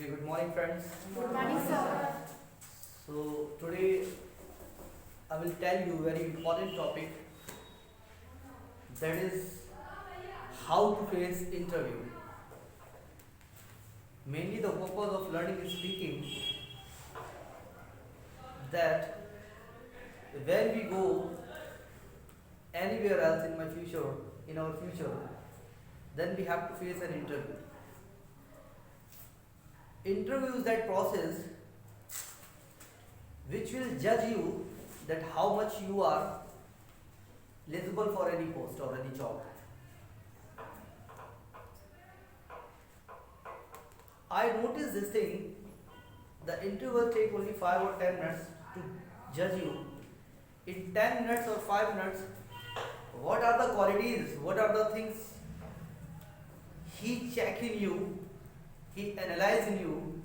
Very good morning, friends. Good morning, sir. So today I will tell you a very important topic, that is how to face interview. Mainly the purpose of learning is speaking that when we go anywhere else in our future, then we have to face an interview. Interview is that process which will judge you that how much you are eligible for any post or any job. I noticed this thing, the interview will take only 5 or 10 minutes to judge you. In 10 minutes or 5 minutes, what are the qualities, what are the things he check in you, he analyze in you,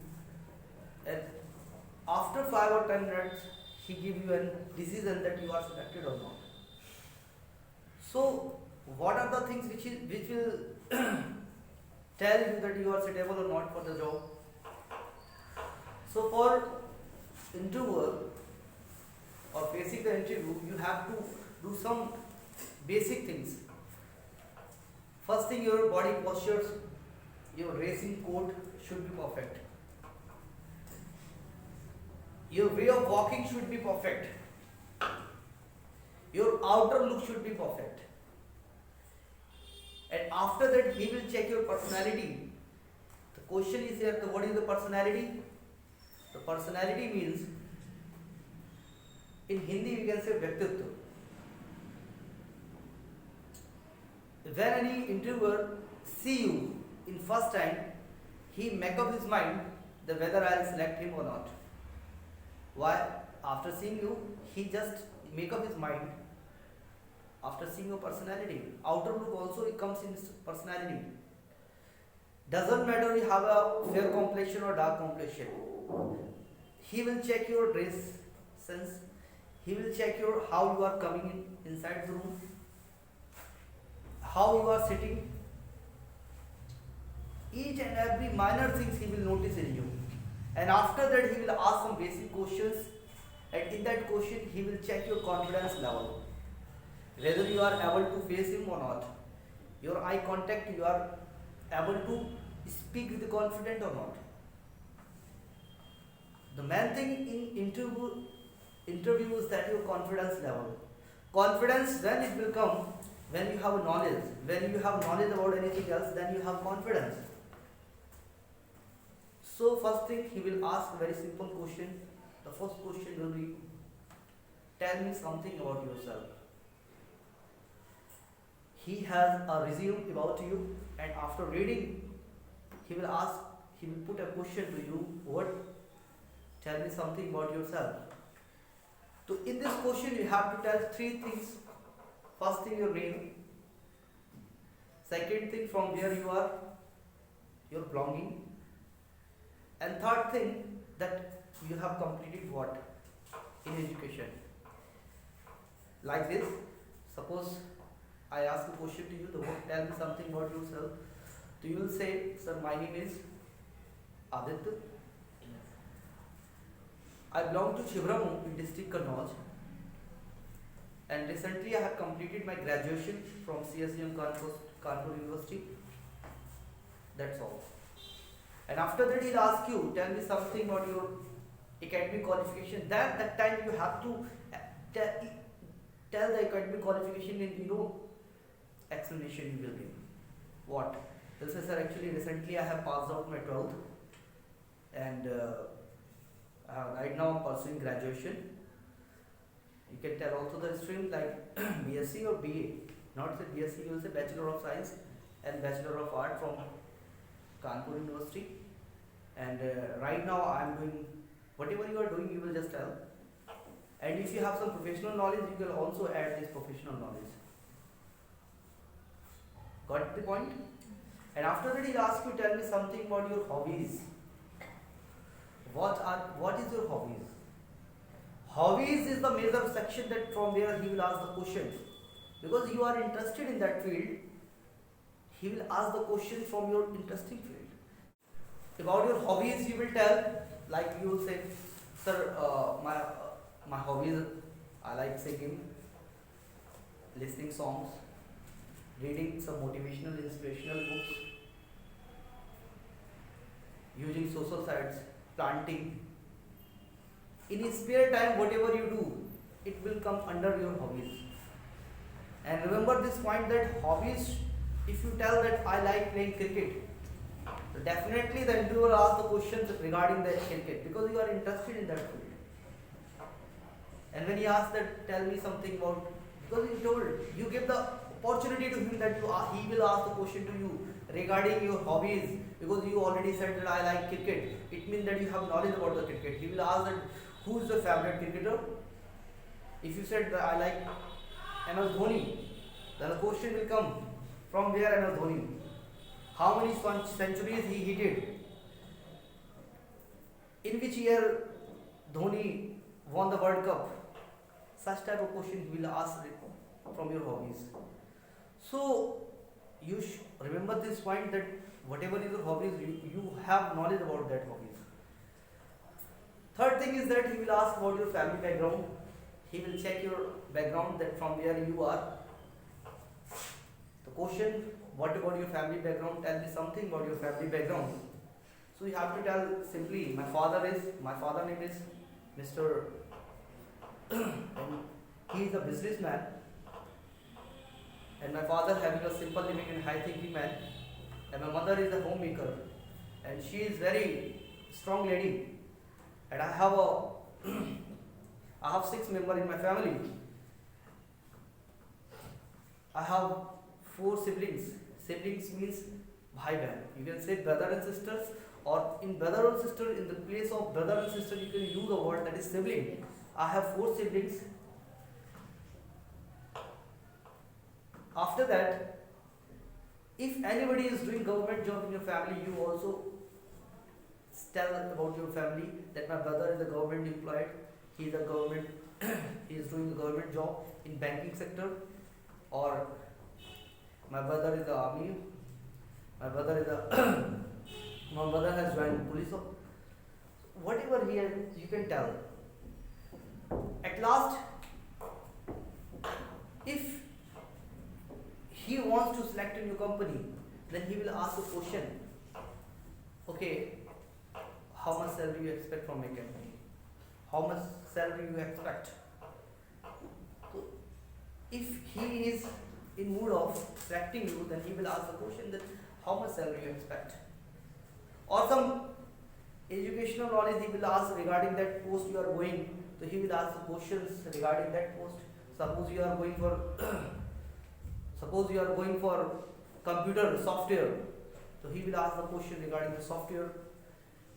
and after 5 or 10 minutes, he give you a decision that you are selected or not. So, what are the things which will tell you that you are suitable or not for the job? So, for interviewer or facing the interview, you have to do some basic things. First thing, your body postures, your racing coat should be perfect. Your way of walking should be perfect. Your outer look should be perfect. And after that, he will check your personality. The question is here, what is the personality? The personality means, in Hindi we can say Vyaktitva. When any interviewer see you in first time, he make up his mind that whether I will select him or not. Why? After seeing you, he just make up his mind after seeing your personality. Outer look also it comes in personality. Doesn't matter you have a fair complexion or dark complexion. He will check your dress sense. He will check your how you are coming inside the room, how you are sitting. Each and every minor things he will notice in you. And after that he will ask some basic questions, and in that question he will check your confidence level, whether you are able to face him or not. Your eye contact, you are able to speak with confidence or not. The main thing in interview is that your confidence level. Confidence, when it will come, when you have knowledge. When you have knowledge about anything else, then you have confidence. So first thing, he will ask a very simple question. The first question will be, tell me something about yourself. He has a resume about you, and after reading, he will put a question to you, what? Tell me something about yourself. So in this question, you have to tell 3 things. First thing, your name. Second thing, from where you are, your belonging. And third thing, that you have completed what in education. Like this, suppose I ask a question to you, tell me something about yourself. So you will say, sir, my name is Aditya. I belong to Chibramu in district Kannauj, and recently I have completed my graduation from CSUM Kanpur University. That's all. And after that he'll ask you, tell me something about your academic qualification. That time you have to tell the academic qualification in explanation you will give. What? He'll say, sir, actually recently I have passed out my 12th, and right now I'm pursuing graduation. You can tell also the stream like BSc or BA. Not say BSc, you will say Bachelor of Science and Bachelor of Art from Kanpur University. And right now I am doing whatever you are doing, you will just tell. And if you have some professional knowledge, you can also add this professional knowledge. Got the point? And after that he'll ask you, tell me something about your hobbies. What is your hobbies? Hobbies is the major section that from where he will ask the question. Because you are interested in that field, he will ask the question from your interesting field. About your hobbies, you will tell, like you will say, sir, my hobbies, I like singing, listening songs, reading some motivational, inspirational books, using social sites, planting. In your spare time, whatever you do, it will come under your hobbies. And remember this point that hobbies, if you tell that I like playing cricket, so definitely the interviewer will ask the questions regarding that cricket because you are interested in that field. And when he asks that, tell me something about, because he told, you give the opportunity to him that he will ask the question to you regarding your hobbies, because you already said that I like cricket. It means that you have knowledge about the cricket. He will ask that who is the favorite cricketer. If you said that I like MS Dhoni, then the question will come, from where MS Dhoni? How many centuries he hit? In which year Dhoni won the World Cup? Such type of question he will ask from your hobbies. So you remember this point that whatever is your hobbies, you have knowledge about that hobbies. Third thing is that he will ask about your family background. He will check your background, that from where you are. The question, what about your family background? Tell me something about your family background. So you have to tell simply, my father name is Mr. and he is a businessman, and my father having a simple living and high thinking man, and my mother is a homemaker, and she is very strong lady, and I have 6 members in my family. I have 4 siblings. Siblings means bhai bahan. You can say brother and sisters, or in brother or sister, in the place of brother and sister, you can use the word that is sibling. I have 4 siblings. After that, if anybody is doing government job in your family, you also tell about your family that my brother is a government employed. He is doing a government job in banking sector, or my brother is the army. My brother has joined police. So whatever you can tell. At last, if he wants to select a new company, then he will ask a question. Okay, how much salary you expect from my company? How much salary you expect? So if he is in mood of selecting you, then he will ask the question that how much salary you expect? Or some educational knowledge he will ask regarding that post you are going. So he will ask the questions regarding that post. Suppose you are going for computer software. So he will ask the question regarding the software.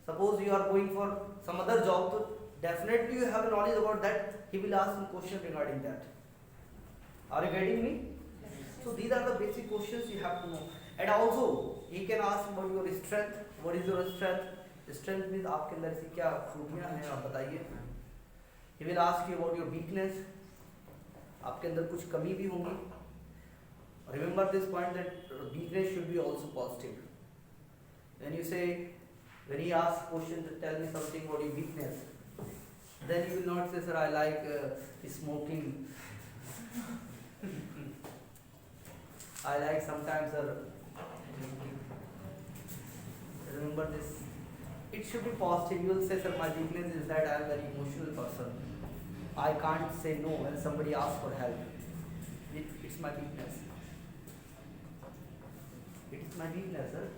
Suppose you are going for some other job, so definitely you have knowledge about that. He will ask some question regarding that. Are you getting me? So these are the basic questions you have to know. And also he can ask about your strength. What is your strength? Strength means आपके अंदर से क्या खूबियाँ हैं आप बताइए. He will ask you about your weakness. आपके अंदर कुछ कमी भी होंगी. Remember this point that weakness should be also positive. When he asks question to tell me something about your weakness, then you will not say, sir, I like smoking. I like sometimes, sir. Remember this. It should be positive. You will say, sir, my weakness is that I am a very emotional person. I can't say no when somebody asks for help. It's my weakness. It's my weakness, sir.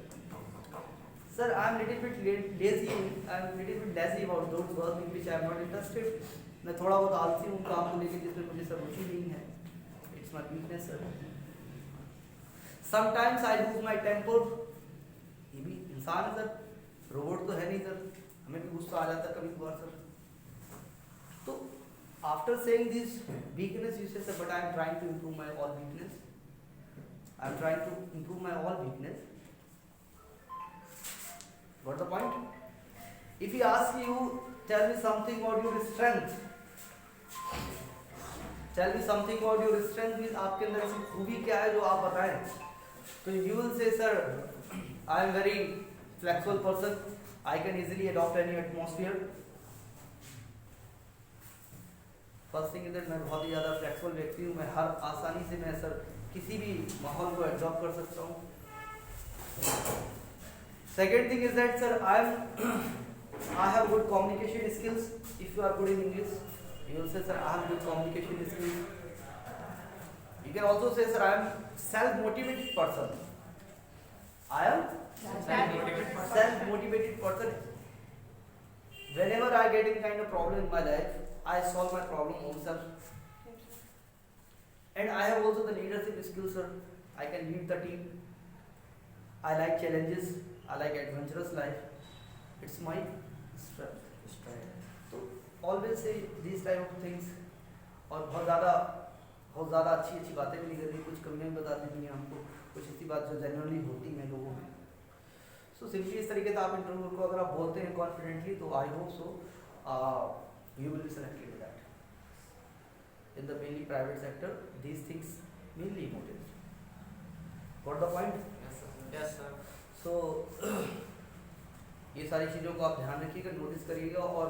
Sir, I am little bit lazy. I am little bit lazy about those work in which I am not interested. मैं थोड़ा बहुत आलसी हूँ काम को लेकर जिसमें मुझे सब रुचि नहीं है. It's my weakness, sir. Sometimes I lose my temper. ये भी इंसान है सर, रोबोट तो है नहीं सर, हमें भी गुस्सा आ जाता है कभी कभार सर. तो after saying this weakness, you say, sir, but I am trying to improve my all weakness. I am trying to improve my all weakness. Got the point? If he asks you, tell me something about your strength. Tell me something about your strength means आपके अंदर ऐसी खूबी क्या है जो आप बताएं. So you will say, sir, I am very flexible person. I can easily adopt any atmosphere. First thing is मैं बहुत ही ज़्यादा फ्लेक्सिबल व्यक्ति हूँ, मैं हर आसानी से मैं सर किसी भी माहौल को एब्जॉर्ब कर सकता हूँ। Second thing is that sir I have good communication skills. If you are good in English, you will say sir I have good communication skills. You can also say sir I am self-motivated person. I am self-motivated person. Whenever I get any kind of problem in my life, I solve my problem myself. And I have also the leadership skills, sir. I can lead the team. I like challenges. I like adventurous life. It's my strength. So always say these type of things. और बहुत ज़्यादा अच्छी बातें भी नहीं करनी, कुछ कमियाँ भी बता देनी है हमको, कुछ ऐसी बात जो जनरली होती हैं लोगों में। सो सिंपली इस तरीके से आप इंटरव्यू को अगर आप बोलते हैं कॉन्फिडेंटली, तो I hope so you will be selected in that. In the mainly private sector, these things mainly important. Got the point? Yes sir. Yes sir. So ये सारी चीज़ों को आप ध्यान रखिएगा, नोटिस करिएगा, और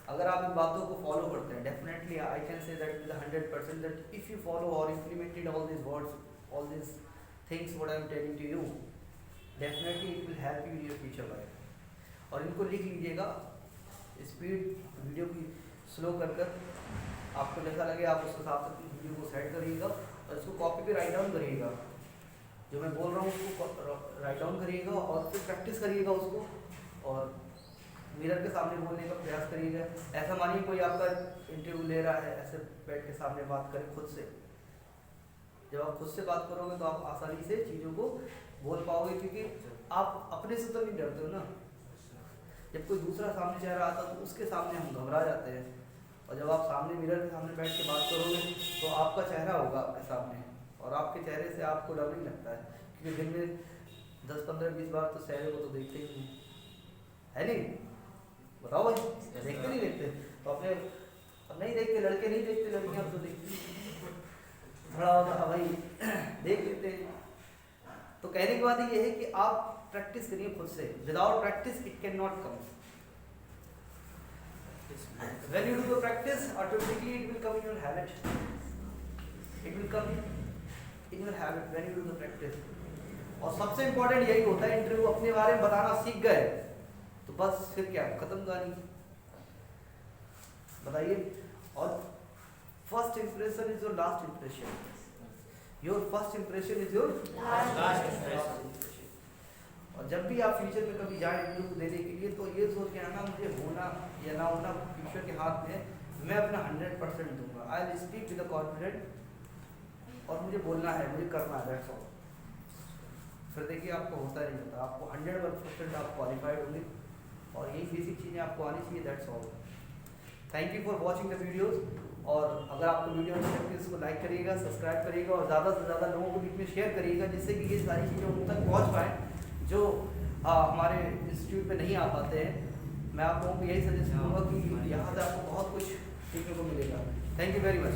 अगर आप इन बातों को फॉलो करते हैं, definitely I can say that with 100% that if you follow और implemented all this words, all this things what I am telling to you, definitely it will help you in your future life. और इनको लिख लीजिएगा, speed video की slow कर आपको जैसा लगे आप उस हिसाब से वीडियो को सेट करिएगा, और इसको कॉपी पे राइट डाउन करिएगा, जो मैं बोल रहा हूँ उसको राइट डाउन करिएगा, और फिर प्रैक्टिस करिएगा उसको, और मिरर के सामने बोलने का प्रयास करिएगा। ऐसा मानिए कोई आपका इंटरव्यू ले रहा है, ऐसे बैठ के सामने बात करें खुद से। जब आप खुद से बात करोगे तो आप आसानी से चीज़ों को बोल पाओगे, क्योंकि आप अपने से तो नहीं डरते हो ना। जब कोई दूसरा सामने चेहरा आता है तो उसके सामने हम घबरा जाते हैं, और जब आप सामने मिरर के सामने बैठ के बात करोगे तो आपका चेहरा होगा आपके सामने, और आपके चेहरे से आपको डर नहीं लगता है, क्योंकि दिन में 10, 15, 20 बार तो चेहरे को तो देखते ही नहीं है, नहीं? बताओ भाई, देखते नहीं देखते? तो अपने नहीं देखते, लड़के नहीं देखते, लड़कियाँ तो देखती, थोड़ा होता भाई देख लेते हैं। तो कहने की बात ये है कि आप प्रैक्टिस करिए खुद से। Without practice it can not come. When you do the practice, automatically it will come in your habit. It will come in your habit when you do the practice. और सबसे इम्पोर्टेंट यही होता है, interview अपने बारे में बताना सीख गए तो बस फिर क्या, खत्म कहानी। बताइए। और first impression is your last impression. Your first impression is your last impression. और जब भी आप फ्यूचर में कभी जाए इंटरव्यू देने के लिए, तो ये सोच के आना मुझे होना या ना होना फ्यूचर के हाथ में, मैं अपना 100% दूंगा। I will speak with confident, और मुझे बोलना है, मुझे करना है, दैट्स ऑल। फिर देखिए आपको होता नहीं होता, आपको 100% आप क्वालिफाइड होंगे, और यही बेसिक चीज़ें आपको आनी चाहिए, that's all. Thank you for watching the videos. और अगर आपको वीडियो अच्छी लगती है इसको लाइक करिएगा, सब्सक्राइब करिएगा, और ज़्यादा से ज़्यादा लोगों के बीच में शेयर करिएगा, जिससे कि ये सारी चीज़ें उन तक पहुँच पाएँ जो हमारे इंस्टीट्यूट पे नहीं आ पाते हैं। मैं आप लोगों को यही सजेस्ट करूँगा कि यहाँ से आपको बहुत कुछ सीखने को मिलेगा। Thank you very much.